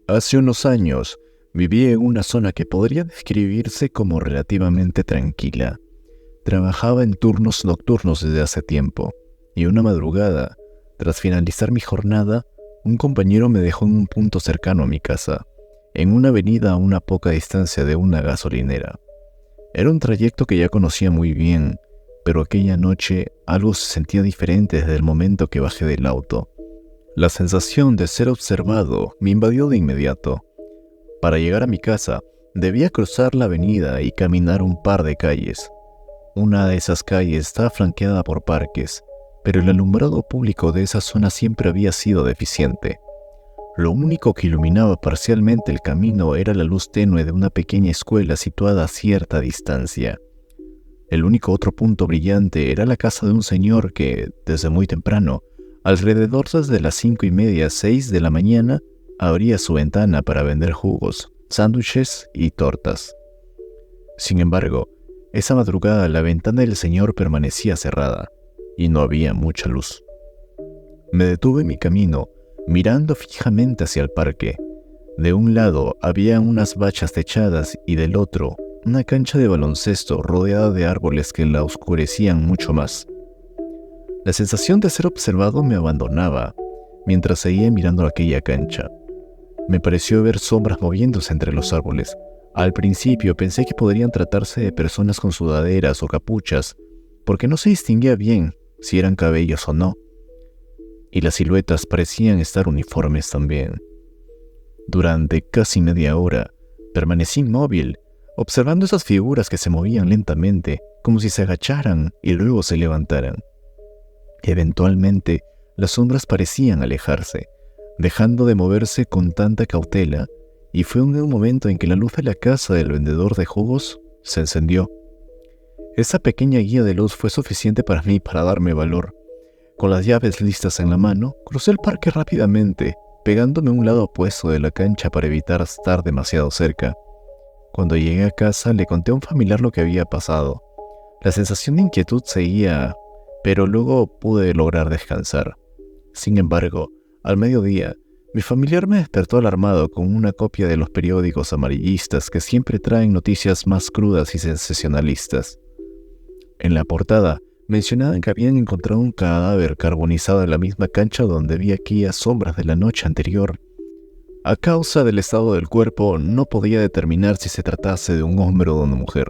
Hace unos años viví en una zona que podría describirse como relativamente tranquila. Trabajaba en turnos nocturnos desde hace tiempo, y una madrugada, tras finalizar mi jornada, un compañero me dejó en un punto cercano a mi casa, en una avenida a una poca distancia de una gasolinera. Era un trayecto que ya conocía muy bien, pero aquella noche algo se sentía diferente desde el momento que bajé del auto. La sensación de ser observado me invadió de inmediato. Para llegar a mi casa, debía cruzar la avenida y caminar un par de calles. Una de esas calles estaba flanqueada por parques, pero el alumbrado público de esa zona siempre había sido deficiente. Lo único que iluminaba parcialmente el camino era la luz tenue de una pequeña escuela situada a cierta distancia. El único otro punto brillante era la casa de un señor que, desde muy temprano, alrededor de las 5:30, 6 de la mañana, abría su ventana para vender jugos, sándwiches y tortas. Sin embargo, esa madrugada la ventana del señor permanecía cerrada y no había mucha luz. Me detuve en mi camino, mirando fijamente hacia el parque. De un lado había unas bachas techadas y del otro, una cancha de baloncesto rodeada de árboles que la oscurecían mucho más. La sensación de ser observado me abandonaba mientras seguía mirando aquella cancha. Me pareció ver sombras moviéndose entre los árboles. Al principio pensé que podrían tratarse de personas con sudaderas o capuchas, porque no se distinguía bien si eran cabellos o no, y las siluetas parecían estar uniformes también. Durante casi media hora permanecí inmóvil, observando esas figuras que se movían lentamente, como si se agacharan y luego se levantaran. Eventualmente, las sombras parecían alejarse, dejando de moverse con tanta cautela, y fue en un momento en que la luz de la casa del vendedor de jugos se encendió. Esa pequeña guía de luz fue suficiente para mí para darme valor. Con las llaves listas en la mano, crucé el parque rápidamente, pegándome a un lado opuesto de la cancha para evitar estar demasiado cerca. Cuando llegué a casa, le conté a un familiar lo que había pasado. La sensación de inquietud seguía, pero luego pude lograr descansar. Sin embargo, al mediodía, mi familiar me despertó alarmado con una copia de los periódicos amarillistas que siempre traen noticias más crudas y sensacionalistas. En la portada, mencionaban que habían encontrado un cadáver carbonizado en la misma cancha donde vi aquellas sombras de la noche anterior. A causa del estado del cuerpo, no podía determinar si se tratase de un hombre o de una mujer.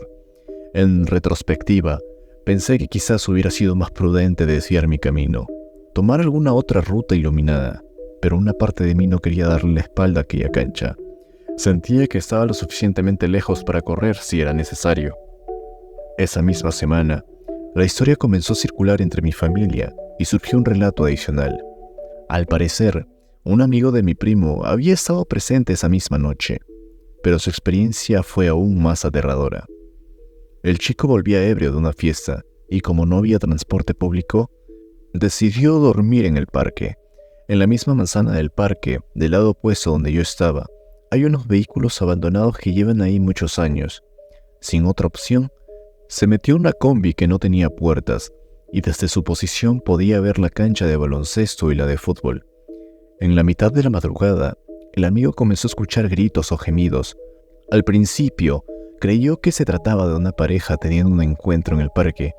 En retrospectiva, pensé que quizás hubiera sido más prudente desviar mi camino, tomar alguna otra ruta iluminada, pero una parte de mí no quería darle la espalda a aquella cancha. Sentía que estaba lo suficientemente lejos para correr si era necesario. Esa misma semana, la historia comenzó a circular entre mi familia y surgió un relato adicional. Al parecer, un amigo de mi primo había estado presente esa misma noche, pero su experiencia fue aún más aterradora. El chico volvía ebrio de una fiesta y como no había transporte público, decidió dormir en el parque. En la misma manzana del parque, del lado opuesto donde yo estaba, hay unos vehículos abandonados que llevan ahí muchos años. Sin otra opción, se metió en una combi que no tenía puertas y desde su posición podía ver la cancha de baloncesto y la de fútbol. En la mitad de la madrugada, el amigo comenzó a escuchar gritos o gemidos. Al principio, creyó que se trataba de una pareja teniendo un encuentro en el parque,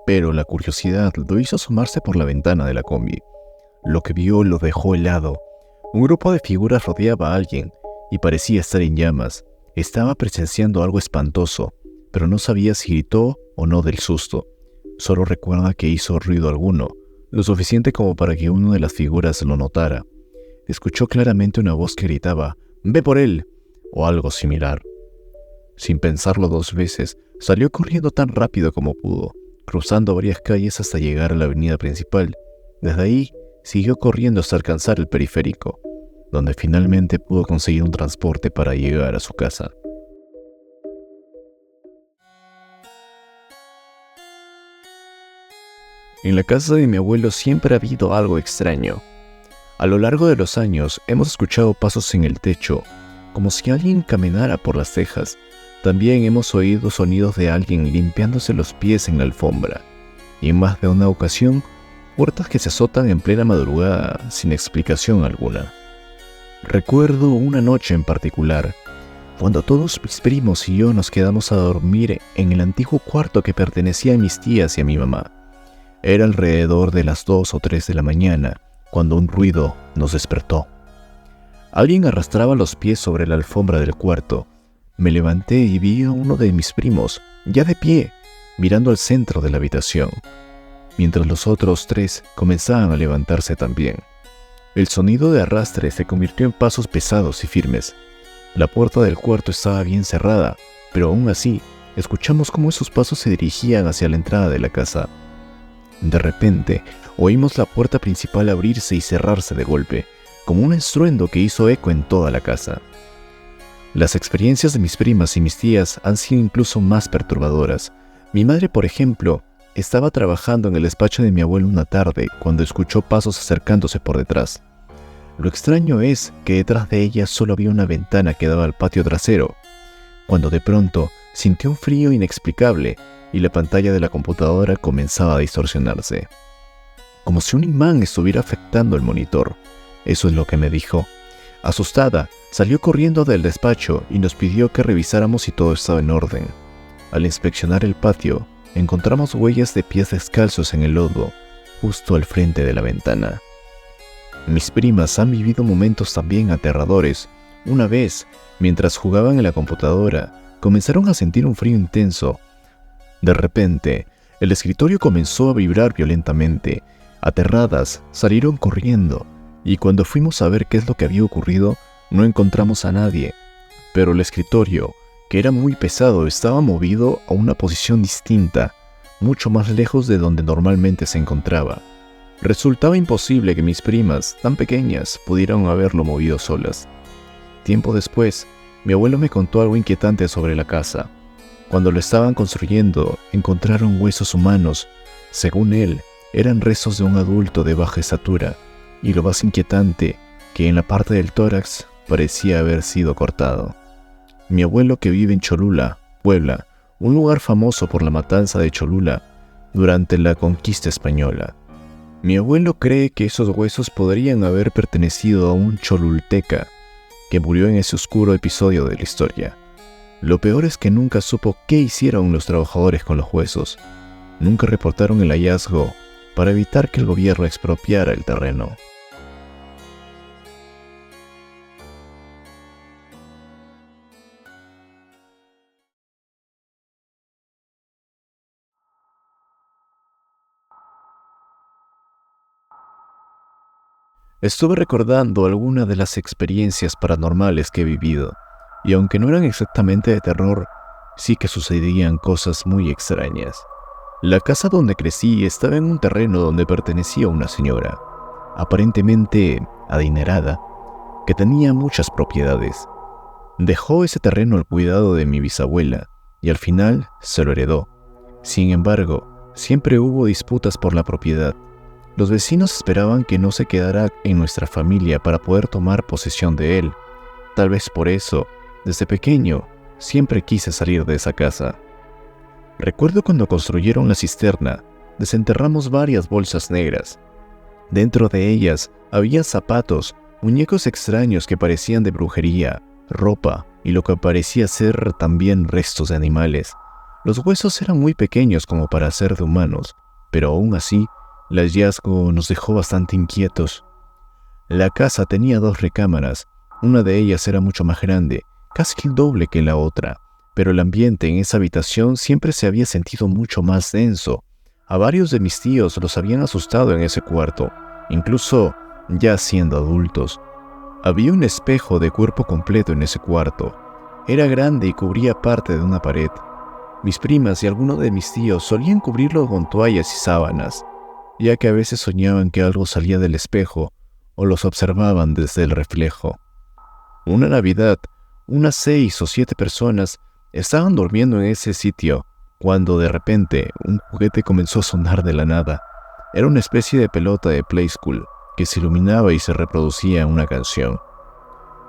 pero la curiosidad lo hizo asomarse por la ventana de la combi. Lo que vio lo dejó helado. Un grupo de figuras rodeaba a alguien y parecía estar en llamas. Estaba presenciando algo espantoso, pero no sabía si gritó o no del susto. Solo recuerda que hizo ruido alguno, lo suficiente como para que una de las figuras lo notara. Escuchó claramente una voz que gritaba, «¡Ve por él!» o algo similar. Sin pensarlo dos veces, salió corriendo tan rápido como pudo, cruzando varias calles hasta llegar a la avenida principal. Desde ahí, siguió corriendo hasta alcanzar el periférico, donde finalmente pudo conseguir un transporte para llegar a su casa. En la casa de mi abuelo siempre ha habido algo extraño. A lo largo de los años hemos escuchado pasos en el techo, como si alguien caminara por las tejas. También hemos oído sonidos de alguien limpiándose los pies en la alfombra. Y en más de una ocasión, puertas que se azotan en plena madrugada sin explicación alguna. Recuerdo una noche en particular, cuando todos mis primos y yo nos quedamos a dormir en el antiguo cuarto que pertenecía a mis tías y a mi mamá. Era alrededor de las 2 o 3 de la mañana, cuando un ruido nos despertó. Alguien arrastraba los pies sobre la alfombra del cuarto. Me levanté y vi a uno de mis primos, ya de pie, mirando al centro de la habitación, mientras los otros 3 comenzaban a levantarse también. El sonido de arrastre se convirtió en pasos pesados y firmes. La puerta del cuarto estaba bien cerrada, pero aún así, escuchamos cómo esos pasos se dirigían hacia la entrada de la casa. De repente, oímos la puerta principal abrirse y cerrarse de golpe, como un estruendo que hizo eco en toda la casa. Las experiencias de mis primas y mis tías han sido incluso más perturbadoras. Mi madre, por ejemplo, estaba trabajando en el despacho de mi abuelo una tarde cuando escuchó pasos acercándose por detrás. Lo extraño es que detrás de ella solo había una ventana que daba al patio trasero, cuando de pronto sintió un frío inexplicable y la pantalla de la computadora comenzaba a distorsionarse, como si un imán estuviera afectando el monitor. Eso es lo que me dijo. Asustada, salió corriendo del despacho y nos pidió que revisáramos si todo estaba en orden. Al inspeccionar el patio, encontramos huellas de pies descalzos en el lodo, justo al frente de la ventana. Mis primas han vivido momentos también aterradores. Una vez, mientras jugaban en la computadora, comenzaron a sentir un frío intenso. De repente, el escritorio comenzó a vibrar violentamente. Aterradas, salieron corriendo, y cuando fuimos a ver qué es lo que había ocurrido, no encontramos a nadie. Pero el escritorio, que era muy pesado, estaba movido a una posición distinta, mucho más lejos de donde normalmente se encontraba. Resultaba imposible que mis primas, tan pequeñas, pudieran haberlo movido solas. Tiempo después, mi abuelo me contó algo inquietante sobre la casa. Cuando lo estaban construyendo, encontraron huesos humanos. Según él, eran restos de un adulto de baja estatura, y lo más inquietante, que en la parte del tórax parecía haber sido cortado. Mi abuelo, que vive en Cholula, Puebla, un lugar famoso por la matanza de Cholula durante la conquista española. Mi abuelo cree que esos huesos podrían haber pertenecido a un cholulteca que murió en ese oscuro episodio de la historia. Lo peor es que nunca supo qué hicieron los trabajadores con los huesos. Nunca reportaron el hallazgo para evitar que el gobierno expropiara el terreno. Estuve recordando algunas de las experiencias paranormales que he vivido, y aunque no eran exactamente de terror, sí que sucedían cosas muy extrañas. La casa donde crecí estaba en un terreno donde pertenecía a una señora, aparentemente adinerada, que tenía muchas propiedades. Dejó ese terreno al cuidado de mi bisabuela, y al final se lo heredó. Sin embargo, siempre hubo disputas por la propiedad. Los vecinos esperaban que no se quedara en nuestra familia para poder tomar posesión de él. Tal vez por eso, desde pequeño, siempre quise salir de esa casa. Recuerdo cuando construyeron la cisterna, desenterramos varias bolsas negras. Dentro de ellas había zapatos, muñecos extraños que parecían de brujería, ropa y lo que parecía ser también restos de animales. Los huesos eran muy pequeños como para ser de humanos, pero aún así, el hallazgo nos dejó bastante inquietos. La casa tenía 2 recámaras, una de ellas era mucho más grande, casi el doble que la otra, pero el ambiente en esa habitación siempre se había sentido mucho más denso. A varios de mis tíos los habían asustado en ese cuarto, incluso ya siendo adultos. Había un espejo de cuerpo completo en ese cuarto. Era grande y cubría parte de una pared. Mis primas y algunos de mis tíos solían cubrirlo con toallas y sábanas, ya que a veces soñaban que algo salía del espejo o los observaban desde el reflejo. Una Navidad, unas 6 o 7 personas estaban durmiendo en ese sitio cuando de repente un juguete comenzó a sonar de la nada. Era una especie de pelota de Play School que se iluminaba y se reproducía una canción.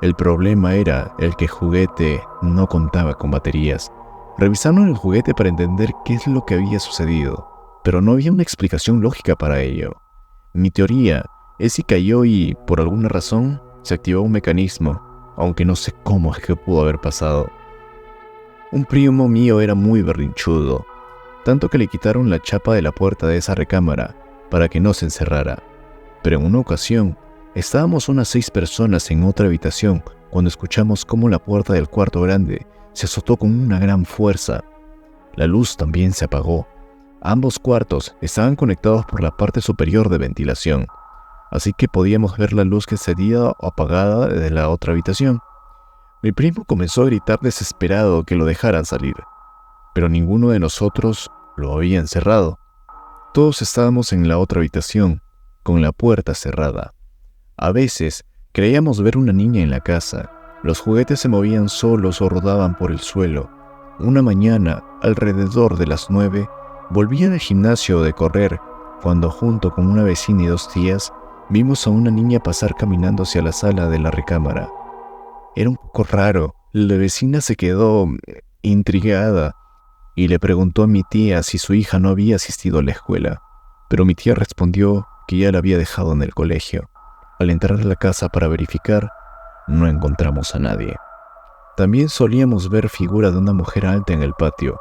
El problema era el que el juguete no contaba con baterías. Revisaron el juguete para entender qué es lo que había sucedido, pero no había una explicación lógica para ello. Mi teoría es si cayó y, por alguna razón, Se activó un mecanismo, aunque no sé cómo es que pudo haber pasado. Un primo mío era muy berrinchudo, tanto que le quitaron la chapa de la puerta de esa recámara para que no se encerrara. Pero en una ocasión, estábamos unas 6 personas en otra habitación cuando escuchamos cómo la puerta del cuarto grande se azotó con una gran fuerza. La luz también se apagó. Ambos cuartos estaban conectados por la parte superior de ventilación, así que podíamos ver la luz que salía o apagada de la otra habitación. Mi primo comenzó a gritar desesperado que lo dejaran salir, pero ninguno de nosotros lo había encerrado. Todos estábamos en la otra habitación, con la puerta cerrada. A veces creíamos ver una niña en la casa. Los juguetes se movían solos o rodaban por el suelo. Una mañana, alrededor de las 9, volví al gimnasio de correr, cuando junto con una vecina y 2 tías, vimos a una niña pasar caminando hacia la sala de la recámara. Era un poco raro. La vecina se quedó intrigada y le preguntó a mi tía si su hija no había asistido a la escuela, pero mi tía respondió que ya la había dejado en el colegio. Al entrar a la casa para verificar, no encontramos a nadie. También solíamos ver figura de una mujer alta en el patio.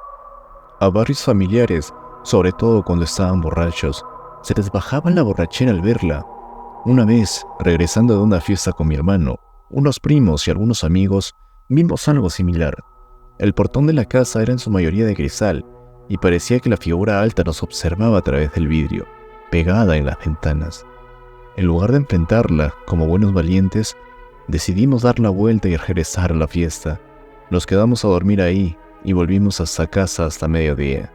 A varios familiares, sobre todo cuando estaban borrachos, se les bajaba la borrachera al verla. Una vez, regresando de una fiesta con mi hermano, unos primos y algunos amigos, vimos algo similar. El portón de la casa era en su mayoría de cristal, y parecía que la figura alta nos observaba a través del vidrio, pegada en las ventanas. En lugar de enfrentarla, como buenos valientes, decidimos dar la vuelta y regresar a la fiesta. Nos quedamos a dormir ahí y volvimos hasta casa hasta mediodía,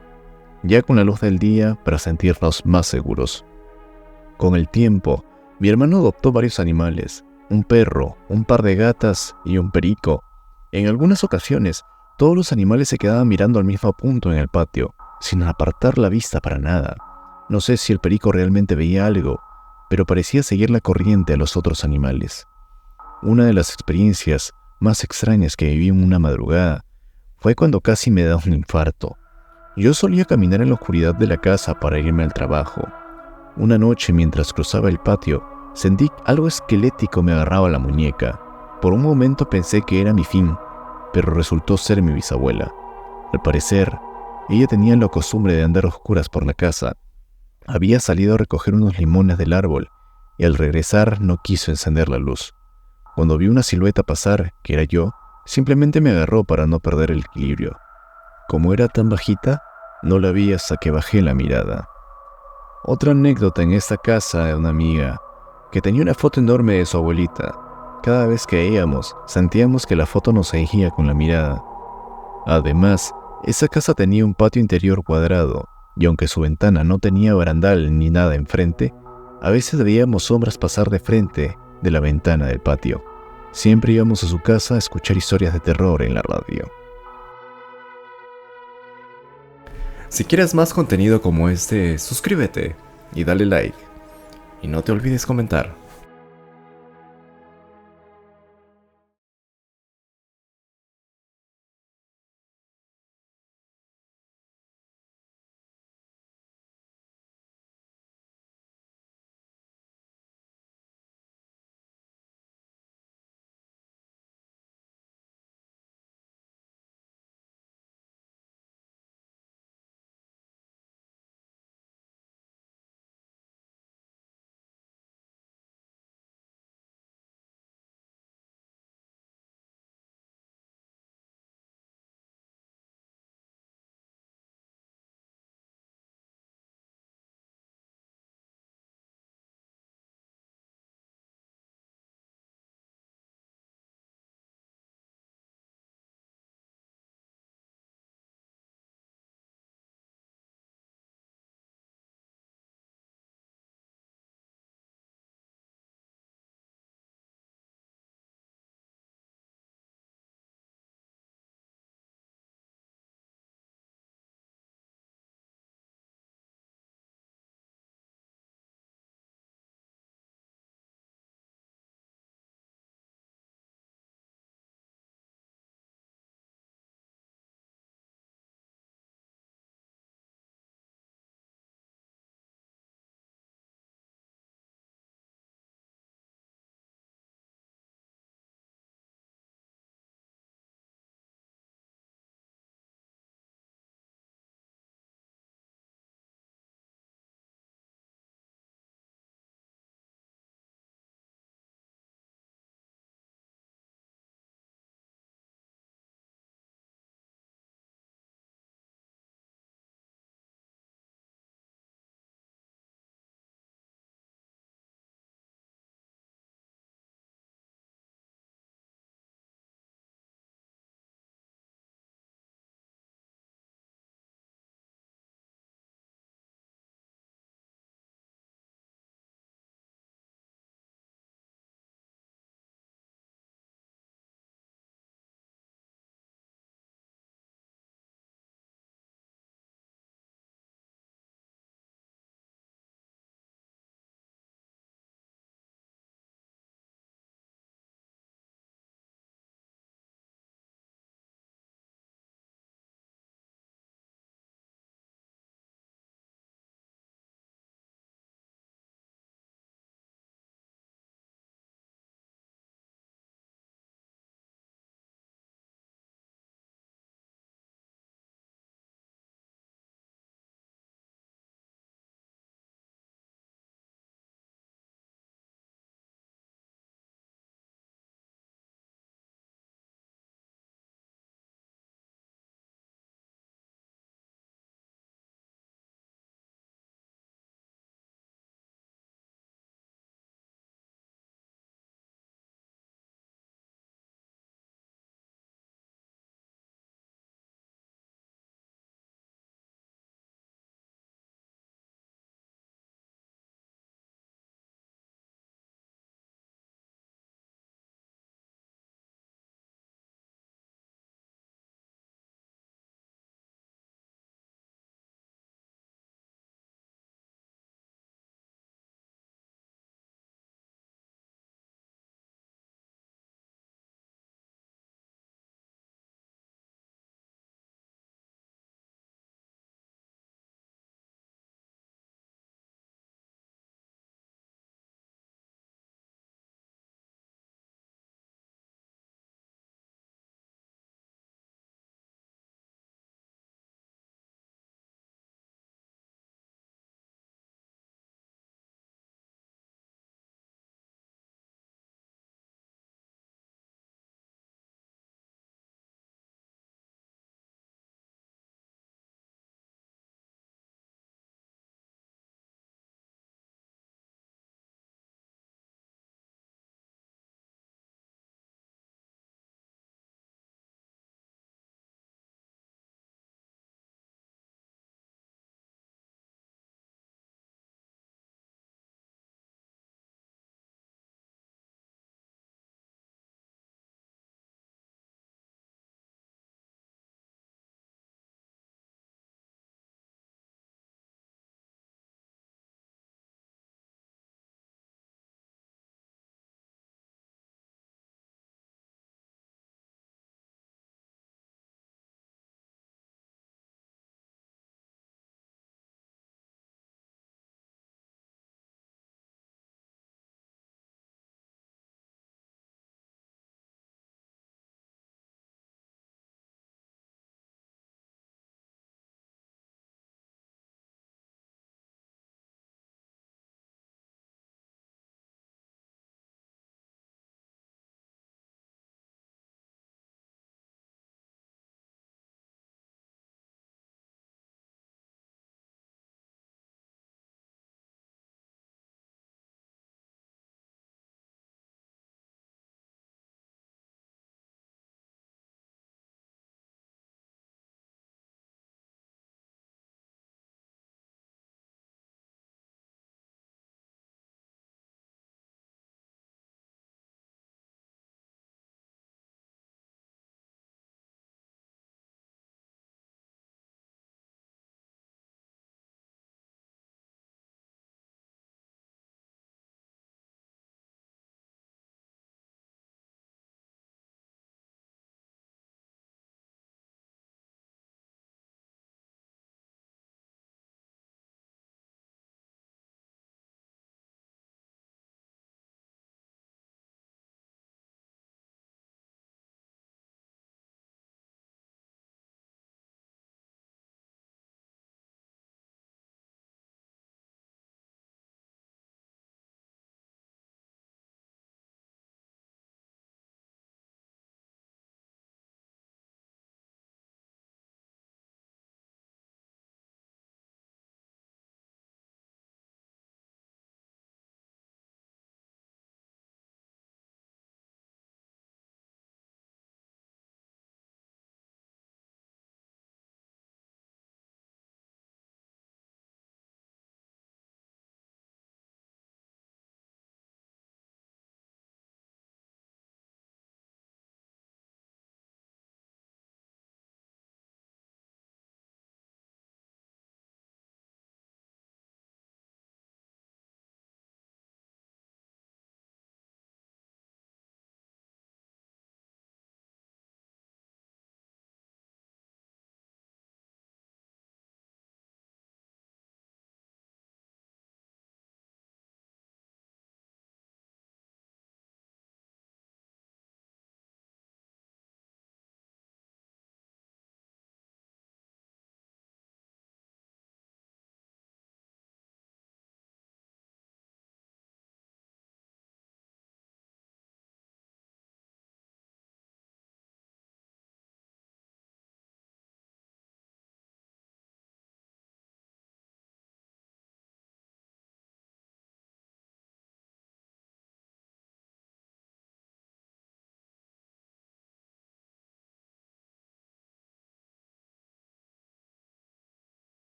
ya con la luz del día para sentirnos más seguros. Con el tiempo, mi hermano adoptó varios animales, un perro, un par de gatas y un perico. En algunas ocasiones, todos los animales se quedaban mirando al mismo punto en el patio, sin apartar la vista para nada. No sé si el perico realmente veía algo, pero parecía seguir la corriente a los otros animales. Una de las experiencias más extrañas que viví en una madrugada fue cuando casi me da un infarto. Yo solía caminar en la oscuridad de la casa para irme al trabajo. Una noche, mientras cruzaba el patio, sentí algo esquelético me agarraba la muñeca. Por un momento pensé que era mi fin, pero resultó ser mi bisabuela. Al parecer, ella tenía la costumbre de andar a oscuras por la casa. Había salido a recoger unos limones del árbol y al regresar no quiso encender la luz. Cuando vi una silueta pasar, que era yo, simplemente me agarró para no perder el equilibrio. Como era tan bajita, no la vi hasta que bajé la mirada. Otra anécdota en esta casa de una amiga, que tenía una foto enorme de su abuelita. Cada vez que íbamos, sentíamos que la foto nos seguía con la mirada. Además, esa casa tenía un patio interior cuadrado, y aunque su ventana no tenía barandal ni nada enfrente, a veces veíamos sombras pasar de frente de la ventana del patio. Siempre íbamos a su casa a escuchar historias de terror en la radio. Si quieres más contenido como este, suscríbete y dale like. Y no te olvides comentar.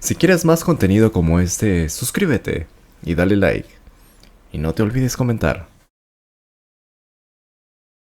Si quieres más contenido como este, suscríbete y dale like. Y no te olvides comentar.